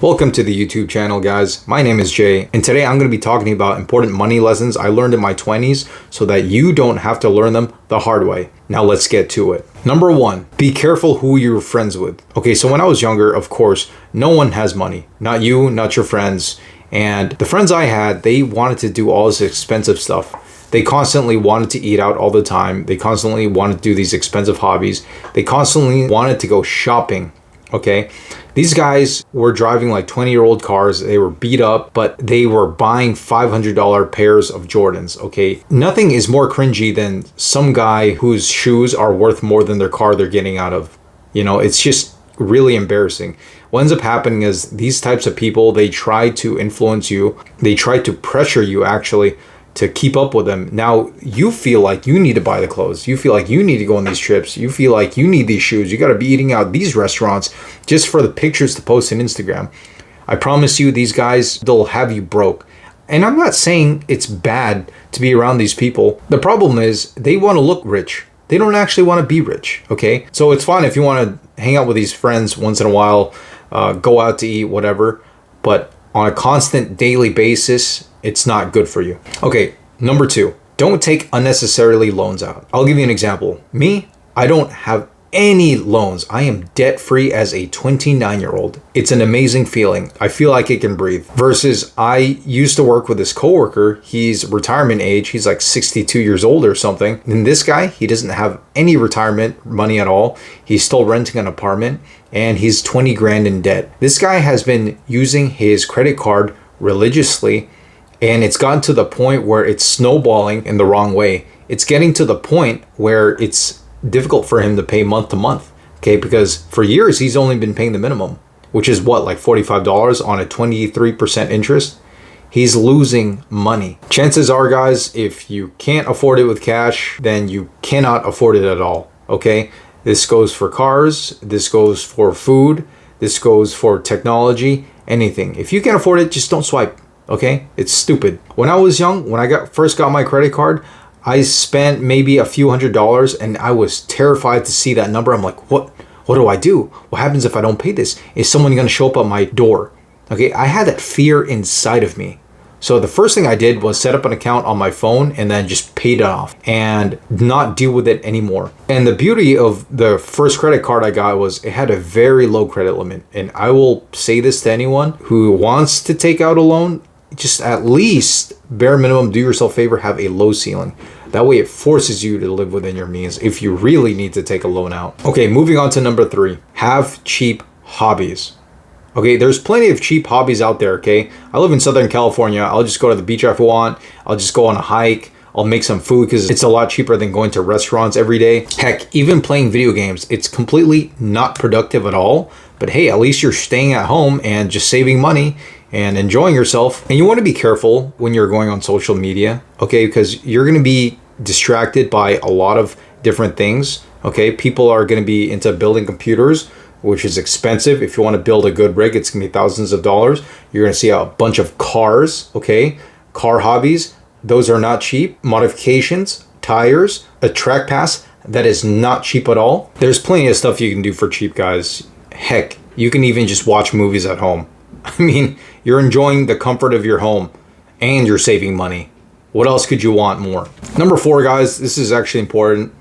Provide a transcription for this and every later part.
Welcome to the YouTube channel, guys. My name is Jay, and today I'm going to be talking about important money lessons I learned in my 20s so that you don't have to learn them the hard way. Now let's get to it. Number one, be careful who you're friends with. Okay, so when I was younger, of course, no one has money. Not you, not your friends. And the friends I had, they wanted to do all this expensive stuff. They constantly wanted to eat out all the time. They constantly wanted to do these expensive hobbies. They constantly wanted to go shopping. Okay, these guys were driving like 20-year-old cars. They were beat up, but they were buying $500 pairs of Jordans. Okay, nothing is more cringy than some guy whose shoes are worth more than their car they're getting out of. You know, it's just really embarrassing. What ends up happening is these types of people, they try to influence you. They try to pressure you actually to keep up with them. Now you feel like you need to buy the clothes. You feel like you need to go on these trips. You feel like you need these shoes. You got to be eating out these restaurants just for the pictures to post on Instagram. I promise you, these guys, they'll have you broke. And I'm not saying it's bad to be around these people. The problem is they want to look rich. They don't actually want to be rich. Okay, so it's fine if you want to hang out with these friends once in a while, go out to eat, whatever, but on a constant daily basis, it's not good for you. Okay, number two, don't take unnecessarily loans out. I'll give you an example. Me, I don't have any loans. I am debt-free as a 29-year-old. It's an amazing feeling. I feel like I can breathe. Versus I used to work with this coworker. He's retirement age. He's like 62 years old or something. And this guy, he doesn't have any retirement money at all. He's still renting an apartment and he's 20 grand in debt. This guy has been using his credit card religiously, and it's gotten to the point where it's snowballing in the wrong way. It's getting to the point where it's difficult for him to pay month to month. Okay, because for years he's only been paying the minimum, which is what, like $45 on a 23% interest. He's losing money. Chances are, guys, if you can't afford it with cash, then you cannot afford it at all. Okay, this goes for cars, this goes for food, this goes for technology, anything. If you can't afford it, just don't swipe. Okay, it's stupid. When I was young, when I first got my credit card, I spent maybe a few $100s and I was terrified to see that number. I'm like, what do I do? What happens if I don't pay this? Is someone going to show up at my door? Okay, I had that fear inside of me. So the first thing I did was set up an account on my phone and then just paid it off and not deal with it anymore. And the beauty of the first credit card I got was it had a very low credit limit. And I will say this to anyone who wants to take out a loan, just at least bare minimum, do yourself a favor, have a low ceiling. That way it forces you to live within your means if you really need to take a loan out. Okay, moving on to number three, have cheap hobbies. Okay, there's plenty of cheap hobbies out there, okay? I live in Southern California. I'll just go to the beach if I want. I'll just go on a hike. I'll make some food because it's a lot cheaper than going to restaurants every day. Heck, even playing video games, it's completely not productive at all. But hey, at least you're staying at home and just saving money and enjoying yourself. And you want to be careful when you're going on social media, okay? Because you're going to be distracted by a lot of different things, okay? People are going to be into building computers, which is expensive. If you want to build a good rig, it's going to be thousands of dollars. You're going to see a bunch of cars, okay? Car hobbies, those are not cheap. Modifications, tires, a track pass, that is not cheap at all. There's plenty of stuff you can do for cheap, guys. Heck, you can even just watch movies at home. I mean, you're enjoying the comfort of your home and you're saving money. What else could you want more? Number four, guys, this is actually important,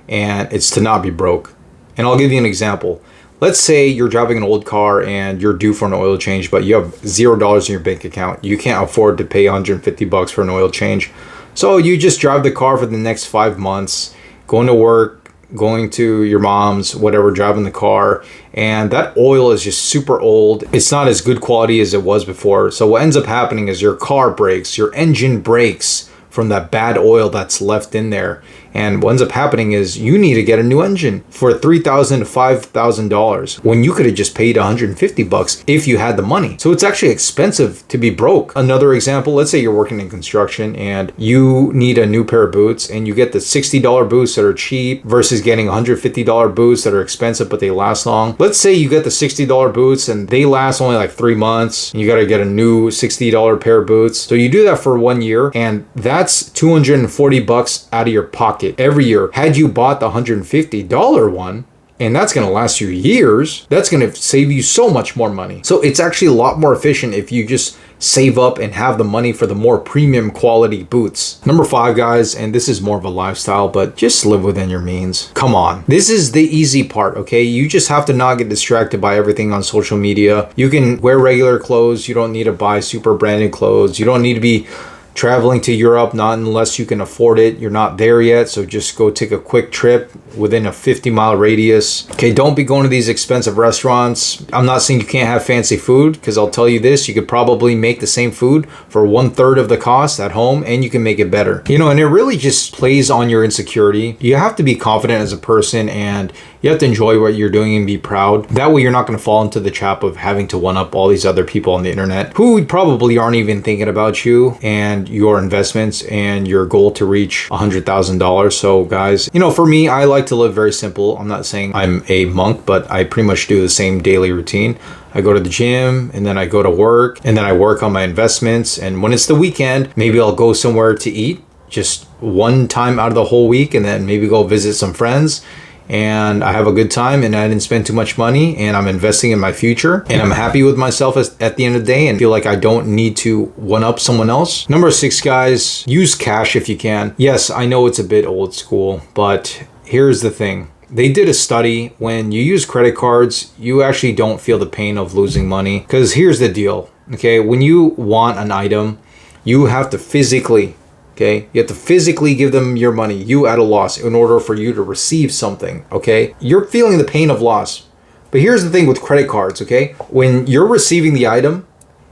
and it's to not be broke. And I'll give you an example. Let's say you're driving an old car and you're due for an oil change, but you have $0 in your bank account. You can't afford to pay $150 for an oil change. So you just drive the car for the next 5 months, going to work, going to your mom's, whatever, driving the car, and that oil is just super old. It's not as good quality as it was before. So what ends up happening is your car breaks, your engine breaks from that bad oil that's left in there. And what ends up happening is you need to get a new engine for $3,000 to $5,000 when you could have just paid $150 if you had the money. So it's actually expensive to be broke. Another example, let's say you're working in construction and you need a new pair of boots and you get the $60 boots that are cheap versus getting $150 boots that are expensive but they last long. Let's say you get the $60 boots and they last only like 3 months and you got to get a new $60 pair of boots. So you do that for 1 year and that's $240 out of your pocket every year. Had you bought the $150 one, and that's going to last you years. That's going to save you so much more money. So it's actually a lot more efficient if you just save up and have the money for the more premium quality boots. Number 5, guys, and this is more of a lifestyle, but just live within your means. Come on. This is the easy part, okay? You just have to not get distracted by everything on social media. You can wear regular clothes. You don't need to buy super branded clothes. You don't need to be traveling to Europe, not unless you can afford it. You're not there yet, so just go take a quick trip within a 50-mile radius. Okay, don't be going to these expensive restaurants. I'm not saying you can't have fancy food, because I'll tell you this, you could probably make the same food for 1/3 of the cost at home, and you can make it better. You know, and it really just plays on your insecurity. You have to be confident as a person, and you have to enjoy what you're doing and be proud. That way you're not going to fall into the trap of having to one up all these other people on the internet who probably aren't even thinking about you and your investments and your goal to reach $100,000. So guys, you know, for me, I like to live very simple. I'm not saying I'm a monk, but I pretty much do the same daily routine. I go to the gym, and then I go to work, and then I work on my investments. And when it's the weekend, maybe I'll go somewhere to eat just one time out of the whole week, and then maybe go visit some friends. And I have a good time, and I didn't spend too much money, and I'm investing in my future, and I'm happy with myself at the end of the day and feel like I don't need to one up someone else. Number 6, guys, use cash if you can. Yes, I know it's a bit old school, but here's the thing. They did a study. When you use credit cards, you actually don't feel the pain of losing money, because here's the deal. Okay, when you want an item, you have to physically you have to physically give them your money, you at a loss, in order for you to receive something, okay? You're feeling the pain of loss. But here's the thing with credit cards, okay? When you're receiving the item,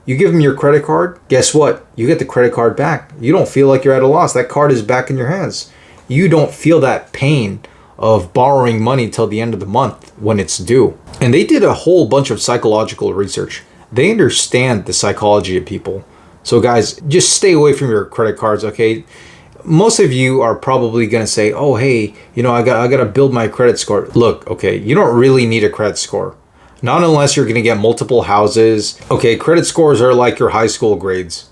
you give them your credit card, guess what? You get the credit card back. You don't feel like you're at a loss. That card is back in your hands. You don't feel that pain of borrowing money till the end of the month when it's due. And they did a whole bunch of psychological research. They understand the psychology of people. So guys, just stay away from your credit cards, okay? Most of you are probably gonna say, oh, hey, you know, I gotta build my credit score. Look, okay, you don't really need a credit score. Not unless you're gonna get multiple houses. Okay, credit scores are like your high school grades.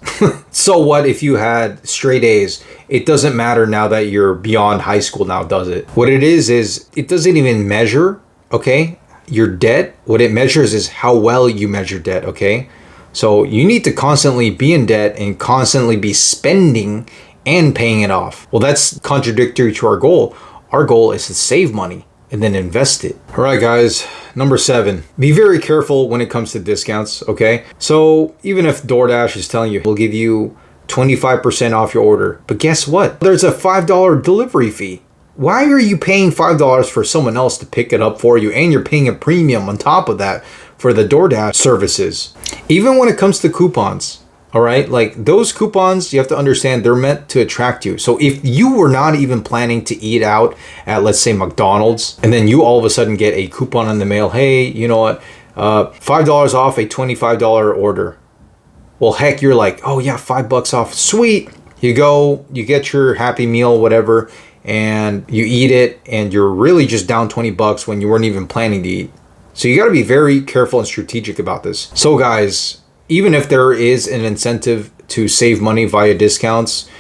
So what if you had straight A's? It doesn't matter now that you're beyond high school now, does it? What it is it doesn't even measure, okay, your debt. What it measures is how well you measure debt, okay? So you need to constantly be in debt and constantly be spending and paying it off. Well, that's contradictory to our goal. Our goal is to save money and then invest it. All right, guys. Number 7, be very careful when it comes to discounts, okay? So even if DoorDash is telling you, we'll give you 25% off your order, but guess what? There's a $5 delivery fee. Why are you paying $5 for someone else to pick it up for you, and you're paying a premium on top of that for the DoorDash services? Even when it comes to coupons, all right? Like those coupons, you have to understand they're meant to attract you. So if you were not even planning to eat out at, let's say, McDonald's, and then you all of a sudden get a coupon in the mail, hey, you know what, $5 off a $25 order. Well, heck, you're like, oh yeah, $5 off, sweet. You go, you get your Happy Meal, whatever, and you eat it, and you're really just down $20 when you weren't even planning to eat. So you got to be very careful and strategic about this. So guys, even if there is an incentive to save money via discounts,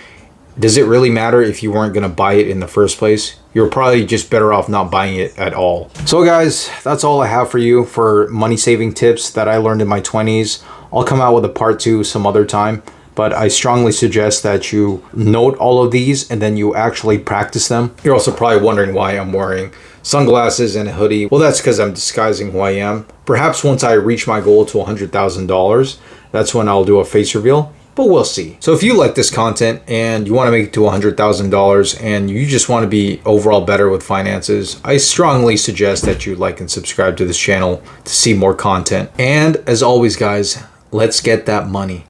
does it really matter if you weren't going to buy it in the first place? You're probably just better off not buying it at all. So guys, that's all I have for you for money saving tips that I learned in my 20s. I'll come out with a part 2 some other time, but I strongly suggest that you note all of these and then you actually practice them. You're also probably wondering why I'm wearing sunglasses and a hoodie. Well, that's because I'm disguising who I am. Perhaps once I reach my goal to $100,000, that's when I'll do a face reveal, but we'll see. So if you like this content and you want to make it to $100,000 and you just want to be overall better with finances, I strongly suggest that you like and subscribe to this channel to see more content. And as always, guys, let's get that money.